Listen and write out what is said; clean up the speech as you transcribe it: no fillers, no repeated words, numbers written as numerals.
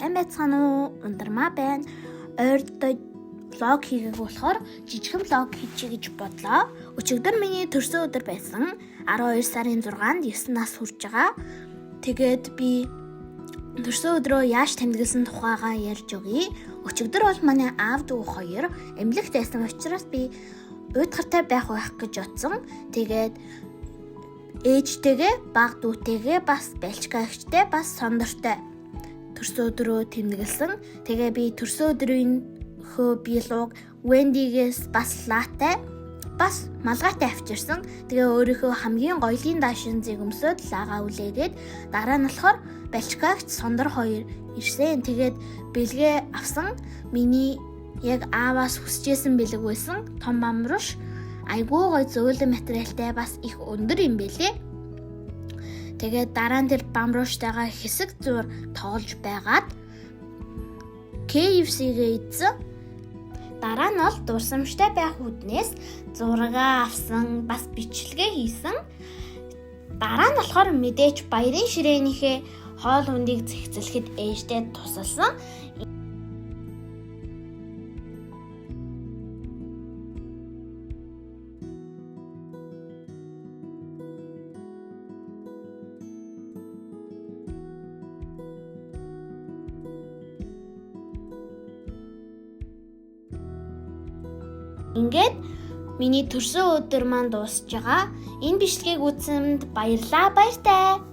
сайн байцгаана уу? Ундрмаа байна. Ойрдоо влог хийгээг болохоор жижигхэн влог хийчихье гэж бодлоо. Өчигдөр миний төрсөн өдөр байсан. 12 сарын 6-нд 9 нас хүрч байгаа. Тэгээд би төрсөн өдрөө яаж тэмдэглэсэн тухайгаа ярьж өгье. Өчигдөр бол манай аав дүү хоёр эмнэлэгт байсан учраас би уйдгартай байх гэж бодсон. Тэгээд ээжтэйгээ, баг дүүтэйгээ, бас бэлчгаагчтай, бас сондортой төрсөн өдрөө тэмдэглэсэн. Тэгээ би төрсөн өдрийн билууг Wendy-гээс бас латте, бас малгайтай авчирсан. Тэгээ өөрийнхөө хамгийн гоёлын даашин зэгмсөд лагаа үлээгээд дараа нь болохоор бэлчгаагч сондор хоёр ирсэн. Тэгээд бэлгээ авсан. Миний яг ааваас хүсэжсэн бэлэг байсан. Том бамруш айгүй гоё зөөлөн материалтай, бас их өндөр юм бэлээ. Тэгээд дараа нь тэр бамруштайгаа хэсэг зур тоглож байгаад KFC-гээ идсэн. Дараа нь бол дурсамжтай байх үднээс зураг авсан, бас бичлэгээ хийсэн. Дараа нь болохоор мэдээж баярын ширээнийхээ хоол хүндийг зэгцэлэхэд ээжтэй тусалсан. Ингээд миний төрсөн өдөр маань дуусж байгаа. Энэ бичлэгийг үзсэнд баярлалаа. Баяртай.